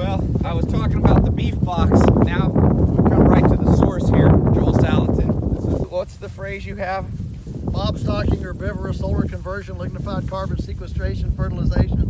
Well, I was talking about the beef box. Now we come right to the source here. Joel Salatin. This is, what's the phrase you have? Mob stocking, herbivorous, solar conversion, lignified carbon sequestration, fertilization.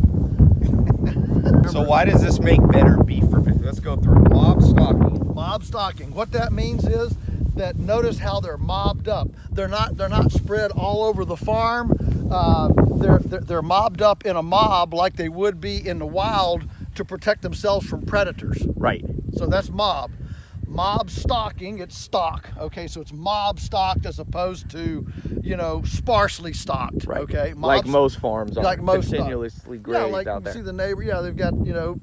So why does this make better beef for beef? Let's go through mob stocking. Mob stocking. What that means is that notice how they're mobbed up. They're not spread all over the farm. They're mobbed up in a mob like they would be in the wild to protect themselves from predators. Right. So that's mob. Mob stocking, it's stock. Okay, so it's mob stocked as opposed to, you know, sparsely stocked. Right. Okay, Like most farms are. Like most continuously stock. grazed Yeah, like out you there. see the neighbor. Yeah, they've got, you know,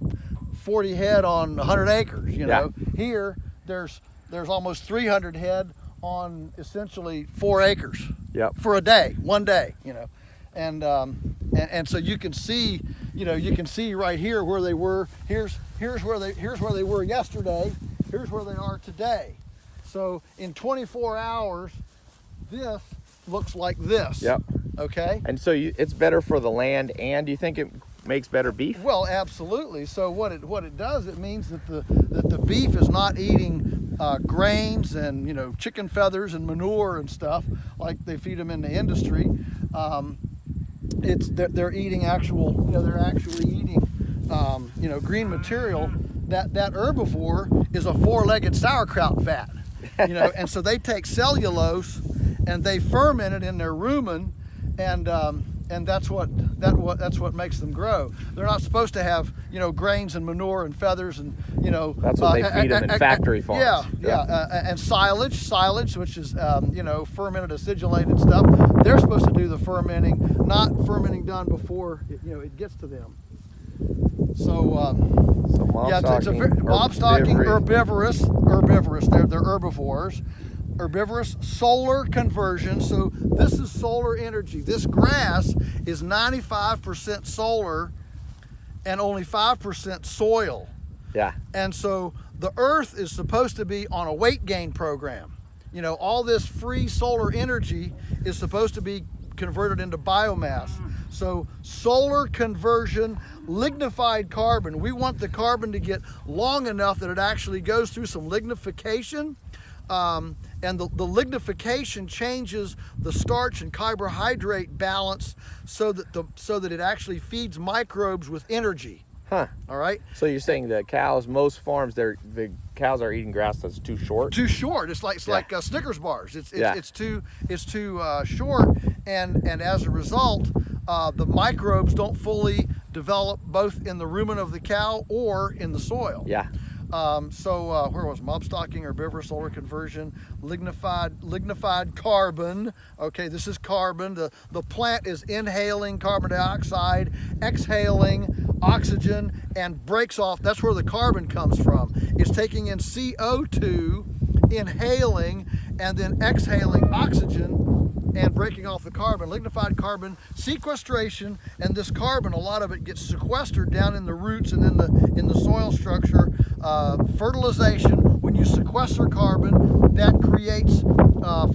40 head on 100 acres. You know, here there's almost 300 head on essentially 4 acres. Yep. For a day, one day. You know, and so you can see, you know, you can see right here where they were. Here's where they were yesterday. Here's where they are today. So in 24 hours, this looks like this. Yep. Okay. And so it's better for the land, and do you think it makes better beef? Well, absolutely. So what it does, it means that the beef is not eating grains and, you know, chicken feathers and manure and stuff like they feed them in the industry. They're eating actual, you know, they're actually eating, you know, green material. That herbivore is a 4-legged sauerkraut vat, you know, and so they take cellulose and they ferment it in their rumen, and that's what makes them grow. They're not supposed to have, you know, grains and manure and feathers and, you know. That's what they feed them in factory farms. And silage, which is, you know, fermented acidulated stuff. They're supposed to do the fermenting, not fermenting done before it gets to them. So mob stocking, herbivorous. They're herbivores. Herbivorous, solar conversion. So this is solar energy. This grass is 95% solar and only 5% soil. Yeah. And so the earth is supposed to be on a weight gain program. You know, all this free solar energy is supposed to be converted into biomass. So solar conversion, lignified carbon. We want the carbon to get long enough that it actually goes through some lignification. And the lignification changes the starch and carbohydrate balance so that it actually feeds microbes with energy. Huh. All right. So you're saying the cows, most farms, the cows are eating grass that's too short. Too short. It's like Snickers bars. It's too short, and as a result, the microbes don't fully develop both in the rumen of the cow or in the soil. Yeah. Where was mob stocking, herbivorous, solar conversion, lignified carbon? Okay, this is carbon. The plant is inhaling carbon dioxide, exhaling oxygen, and breaks off. That's where the carbon comes from. It's taking in CO2, inhaling, and then exhaling oxygen and breaking off the carbon. Lignified carbon sequestration, and this carbon, a lot of it gets sequestered down in the roots and in the soil structure. Fertilization, when you sequester carbon, that creates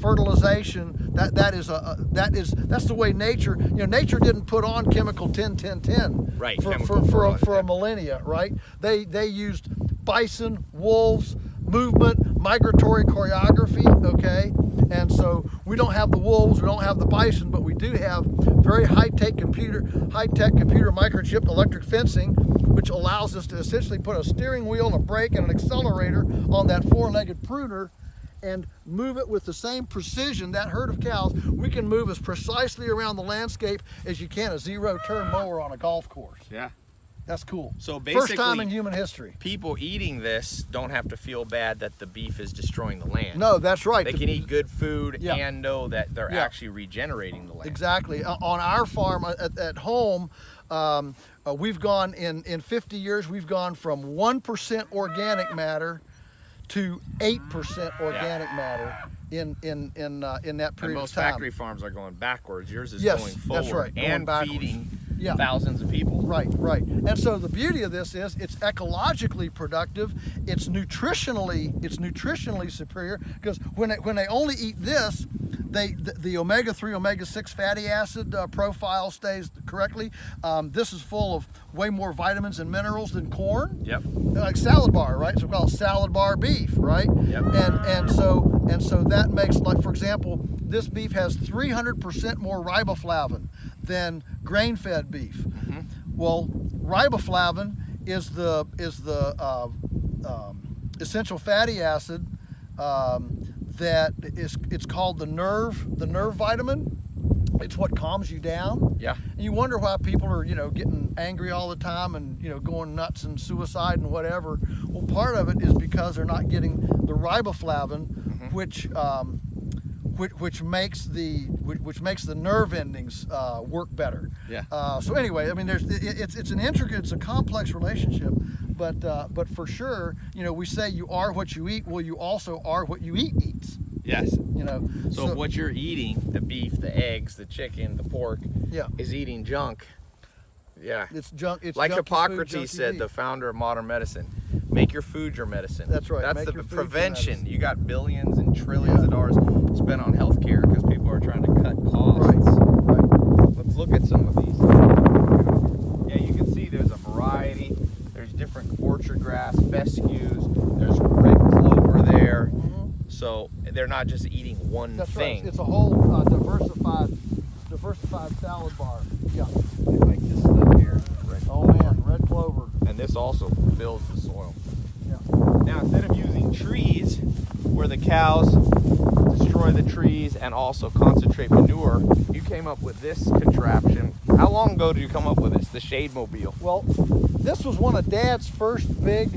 fertilization. That's the way nature. You know, nature didn't put on chemical 10-10-10 right for a millennia, right? They used bison, wolves, movement, migratory choreography. Okay. And so we don't have the wolves, we don't have the bison, but we do have very high-tech computer microchipped electric fencing, which allows us to essentially put a steering wheel and a brake and an accelerator on that 4-legged pruner and move it with the same precision. That herd of cows, we can move as precisely around the landscape as you can a zero-turn mower on a golf course. Yeah. That's cool. So basically, first time in human history. People eating this don't have to feel bad that the beef is destroying the land. No, that's right. They can eat good food and know that they're actually regenerating the land. Exactly. On our farm at home, we've gone in 50 years. We've gone from 1% organic matter to 8% organic matter in that period of time. And most factory farms are going backwards. Yours is yes, going forward. That's right. And feeding thousands of people. Right. And so the beauty of this is it's ecologically productive. It's nutritionally superior, because when they only eat this, the omega-3, omega-6 fatty acid profile stays correctly. This is full of way more vitamins and minerals than corn. Yep. Like salad bar, right? So we call it salad bar beef, right? Yep. And so that makes, like, for example, this beef has 300% more riboflavin than grain-fed beef. Mm-hmm. Well, riboflavin is the essential fatty acid that it's called the nerve vitamin. It's what calms you down. Yeah. And you wonder why people are, getting angry all the time and, going nuts and suicide and whatever. Well, part of it is because they're not getting the riboflavin, which makes the nerve endings work better. Yeah. So anyway, I mean, it's an intricate, it's a complex relationship, but for sure, we say you are what you eat. Well, you also are what you eats. Yes. So what you're eating, the beef, the eggs, the chicken, the pork, yeah, is eating junk. Yeah. it's junk. It's like junky Hippocrates food, junky said, meat. the founder of modern medicine, make your food your medicine. That's right. That's Make the your food your prevention. medicine. You got billions and trillions of dollars spent on healthcare because people are trying to cut costs. Right. Let's look at some of these. Yeah, you can see there's a variety. There's different orchard grass, fescues. There's red clover there. So they're not just eating one That's thing. right. It's a whole diversified salad bar. Yeah. I like this stuff here. Oh man, red clover. And this also builds the soil. Yeah. Now, instead of using trees where the cows destroy the trees and also concentrate manure, you came up with this contraption. How long ago did you come up with this, the Shade Mobile? Well, this was one of Dad's first big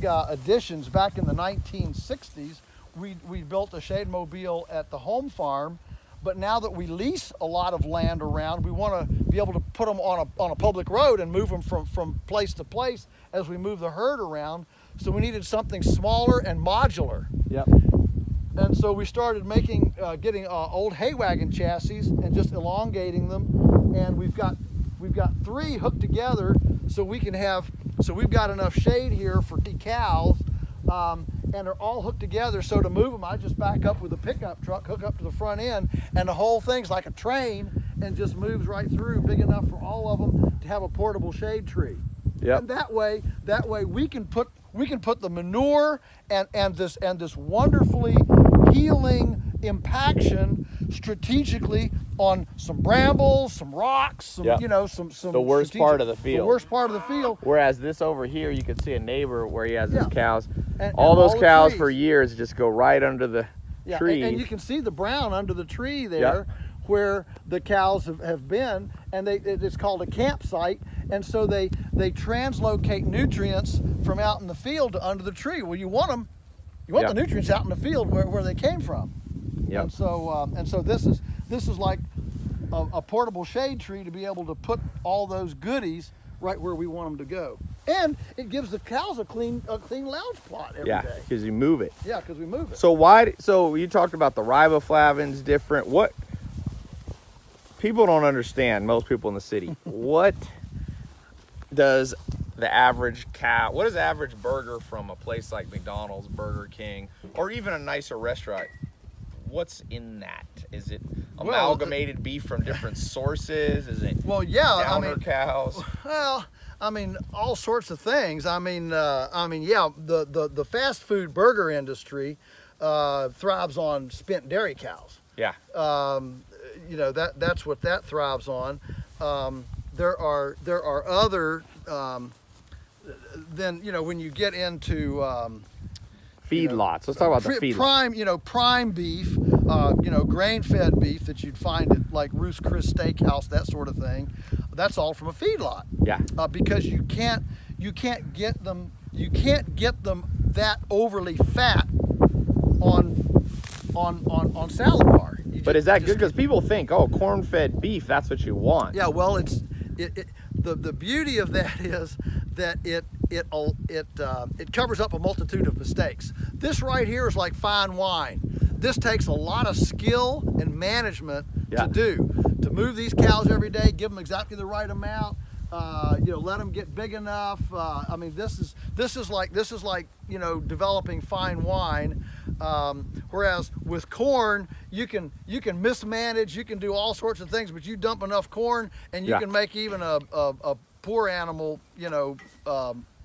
additions back in the 1960s. We built a Shade Mobile at the home farm, but now that we lease a lot of land around, we want to be able to put them on a public road and move them from place to place as we move the herd around. So we needed something smaller and modular. Yep. And so we started getting old hay wagon chassis and just elongating them. And we've got 3 hooked together, so we've got enough shade here for the cows, and they're all hooked together. So to move them, I just back up with a pickup truck, hook up to the front end, and the whole thing's like a train and just moves right through, big enough for all of them to have a portable shade tree. Yep. And that way we can put the manure and this wonderfully healing impaction strategically on some brambles, some rocks, some Yep. some The worst part of the field. The worst part of the field. Whereas this over here, you can see a neighbor where he has his Yeah. cows. And all those the cows trees. for years just go right under the Yeah, tree. and you can see the brown under the tree there, where the cows have been, and it's called a campsite. And so they translocate nutrients from out in the field to under the tree. Well, you want the nutrients out in the field where they came from. Yep. And so this is like a portable shade tree to be able to put all those goodies right where we want them to go. And it gives the cows a clean lounge plot every day. because you move it. Yeah, because we move it. So you talked about the riboflavins different. What people don't understand, most people in the city, what does the average cow, what is the average burger from a place like McDonald's, Burger King, or even a nicer restaurant? What's in that? Is it amalgamated beef from different sources? Is it downer cows? Well, I mean, all sorts of things. The fast food burger industry thrives on spent dairy cows. Yeah. That's what that thrives on. There are other. Then when you get into Feedlots. Let's talk about the feedlot. Prime beef, grain-fed beef that you'd find at like Ruth's Chris Steakhouse, that sort of thing. That's all from a feedlot. Yeah. Because you can't get them that overly fat on salad bar. But is that good? Because people think, corn-fed beef, that's what you want. Yeah. Well, the beauty of that is that it covers up a multitude of mistakes. This right here is like fine wine. This takes a lot of skill and management to move these cows every day, give them exactly the right amount, let them get big enough. I mean, this is like developing fine wine. Whereas with corn, you can mismanage, you can do all sorts of things, but you dump enough corn and you can make even a poor animal,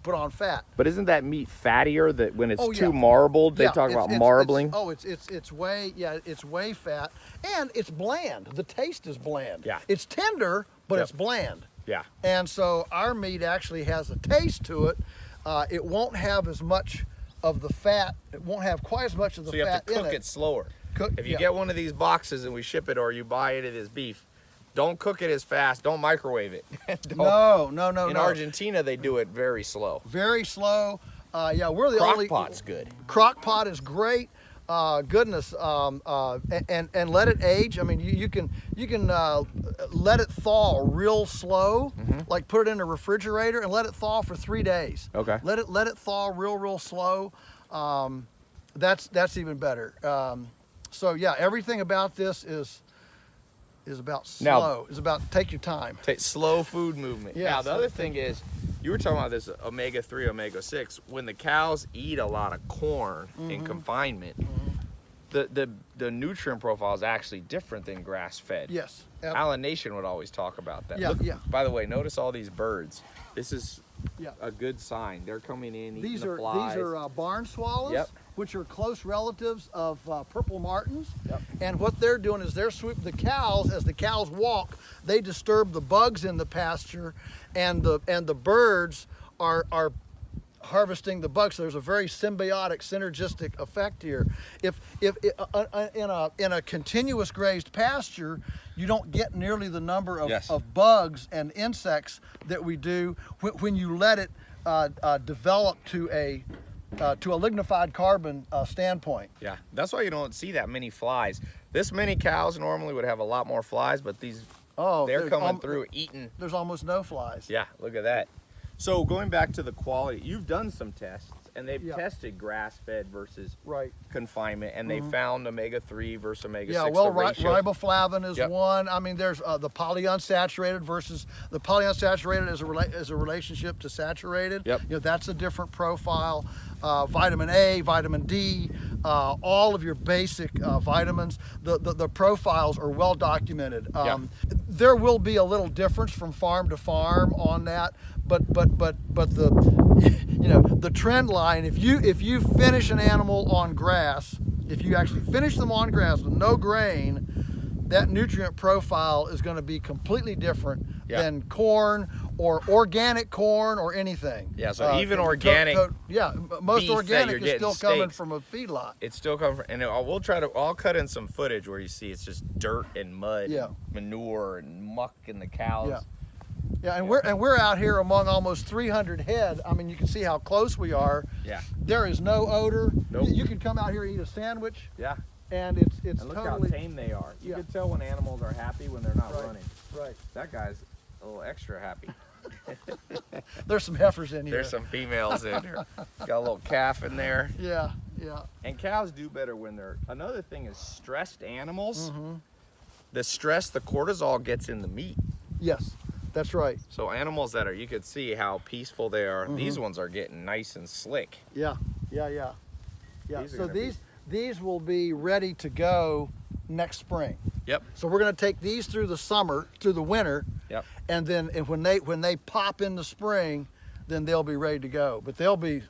put on fat. But isn't that meat fattier that when it's too yeah. marbled? They talk about marbling. It's way fat, and it's bland. The taste is bland. Yeah. It's tender, but it's bland. Yeah. And so our meat actually has a taste to it. It won't have as much of the fat. It won't have quite as much of the fat in it. So you have to cook it slower. If you get one of these boxes and we ship it or you buy it as beef, don't cook it as fast. Don't microwave it. No. In Argentina, they do it very slow. Very slow. We're the only. Crock pot's good. Crock pot is great. Goodness, and let it age. I mean, you can let it thaw real slow, like put it in a refrigerator and let it thaw for 3 days. Okay. Let it thaw real slow. That's even better. So yeah, everything about this is about slow. Is about take your time. Take slow food movement. Yeah. Now the other thing is, you were talking about this omega-3, omega-6. When the cows eat a lot of corn in confinement, the nutrient profile is actually different than grass-fed. Yes. Alan Nation would always talk about that. Yeah, Look, yeah. By the way, notice all these birds. This is a good sign. They're coming in, eating the flies. These are barn swallows, which are close relatives of purple martins. Yep. And what they're doing is they're sweeping the cows. As the cows walk, they disturb the bugs in the pasture, and the birds are harvesting the bugs. So there's a very symbiotic, synergistic effect here. If in a continuous grazed pasture, you don't get nearly the number of bugs and insects that we do when you let it develop to a lignified carbon standpoint. Yeah, that's why you don't see that many flies. This many cows normally would have a lot more flies, but these they're coming through eating. There's almost no flies. Yeah, look at that. So going back to the quality, you've done some tests, and they've tested grass-fed versus confinement, and they found omega-3 versus omega-6. Yeah, well, riboflavin is one. I mean, there's the polyunsaturated versus the polyunsaturated as a relationship to saturated. Yep. That's a different profile. Vitamin A, vitamin D, all of your basic vitamins. The profiles are well documented. There will be a little difference from farm to farm on that, but the trend line, if you finish an animal on grass, if you actually finish them on grass with no grain, that nutrient profile is going to be completely different than corn or organic corn or anything. Yeah, so even organic. Most organic is still coming from a feedlot. It's still coming from, and I'll cut in some footage where you see it's just dirt and mud, manure and muck in the cows. We're out here among almost 300 head. I mean, you can see how close we are. Yeah. There is no odor. Nope. You can come out here and eat a sandwich. Yeah. And it's and look totally how tame they are. You can tell when animals are happy when they're not running. Right. That guy's a little extra happy. There's some heifers in here. There's some females in there. Got a little calf in there. Yeah. And cows do better when they're. Another thing is stressed animals. The stress, the cortisol gets in the meat. Yes, that's right. So animals that are, you could see how peaceful they are. These ones are getting nice and slick. Yeah. So these will be ready to go next spring. Yep. So we're going to take these through the winter. Yep. And then when they pop in the spring, then they'll be ready to go. But they'll be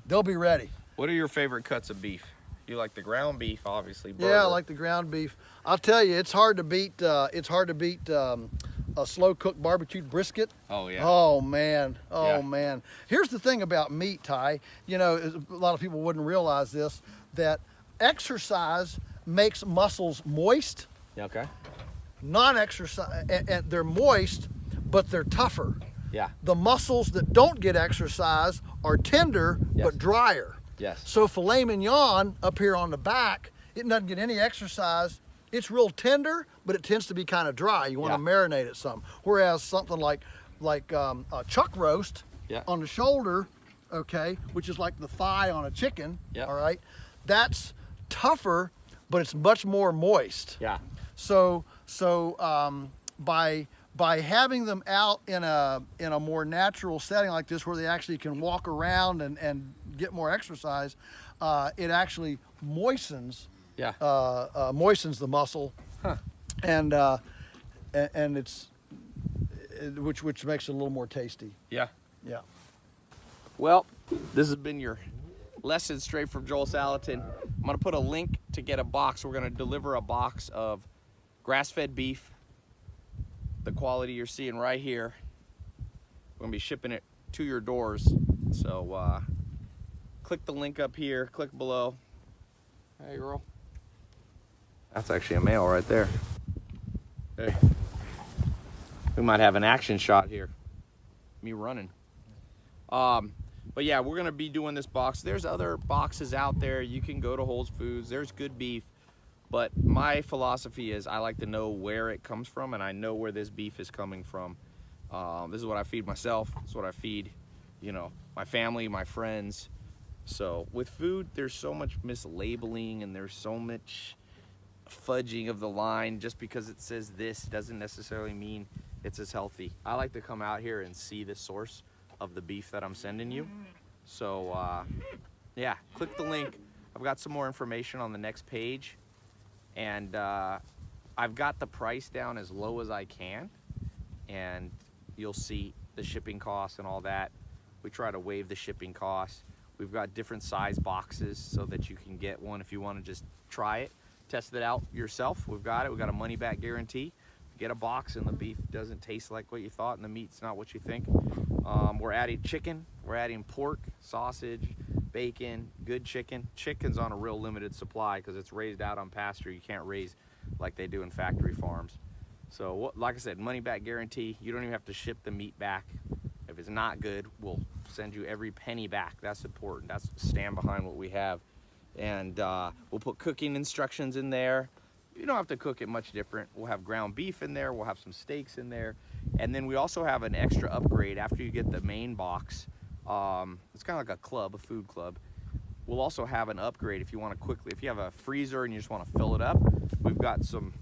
ready. What are your favorite cuts of beef? You like the ground beef, obviously. Burger. Yeah, I like the ground beef. I'll tell you, it's hard to beat. A slow cooked barbecued brisket. Oh yeah. Oh man. Man. Here's the thing about meat, Ty. A lot of people wouldn't realize this, that exercise makes muscles moist. Okay. Non-exercise, and they're moist, but they're tougher. Yeah. The muscles that don't get exercise are tender but drier. Yes. So filet mignon up here on the back, it doesn't get any exercise. It's real tender, but it tends to be kind of dry. You want to marinate it some. Whereas something like a chuck roast on the shoulder, which is like the thigh on a chicken. All right, that's tougher, but it's much more moist. Yeah. So by by having them out in a more natural setting like this, where they actually can walk around and get more exercise, it actually moistens moistens the muscle, and it's which makes it a little more tasty. Yeah. Yeah. Well, this has been your lesson straight from Joel Salatin. I'm gonna put a link to get a box. We're gonna deliver a box of grass-fed beef, the quality you're seeing right here. We're gonna be shipping it to your doors. So click the link up here, click below. Hey girl. That's actually a male right there. Hey. We might have an action shot here. Me running. But yeah, we're gonna be doing this box. There's other boxes out there. You can go to Whole Foods. There's good beef. But my philosophy is I like to know where it comes from, and I know where this beef is coming from. This is what I feed myself. This is what I feed, you know, my family, my friends. So with food, there's so much mislabeling, and there's so much fudging of the line. Just because it says this doesn't necessarily mean it's as healthy. I like to come out here and see the source of the beef that I'm sending you. So yeah, click the link. I've got some more information on the next page, and I've got the price down as low as I can, and you'll see the shipping costs and all that. We try to waive the shipping costs. We've got different size boxes so that you can get one if you want to just try it, test it out yourself. We've got it. We've got a money back guarantee. Get a box and the beef doesn't taste like what you thought and the meat's not what you think. We're adding chicken, we're adding pork, sausage, bacon, good chicken. Chicken's on a real limited supply because it's raised out on pasture. You can't raise like they do in factory farms. So like I said, money back guarantee. You don't even have to ship the meat back. If it's not good, we'll send you every penny back. That's important. That's stand behind what we have. And we'll put cooking instructions in there. You don't have to cook it much different. We'll have ground beef in there. We'll have some steaks in there. And then we also have an extra upgrade after you get the main box. It's kind of like a club, a food club. We'll also have an upgrade if you want to quickly, if you have a freezer and you just want to fill it up, we've got some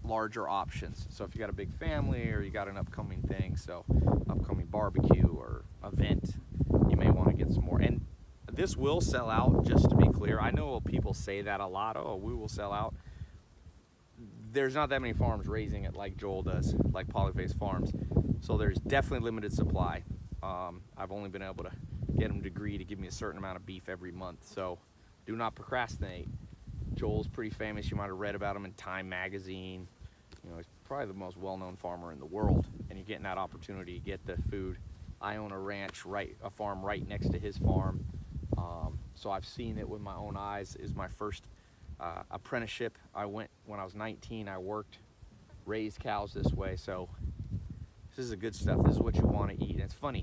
larger options. So if you got a big family or you got an upcoming thing, so upcoming barbecue or event, you may want to get some more. And this will sell out, just to be clear. I know people say that a lot. Oh, we will sell out. There's not that many farms raising it like Joel does, like Polyface Farms. So there's definitely limited supply. I've only been able to get them to agree to give me a certain amount of beef every month. So do not procrastinate. Joel's pretty famous. You might have read about him in Time magazine. You know, he's probably the most well-known farmer in the world, and you're getting that opportunity to get the food. I own a ranch, a farm right next to his farm. So I've seen it with my own eyes. Is my first apprenticeship. I went when I was 19. I worked, raised cows this way. So this is the good stuff. This is what you want to eat. And it's funny.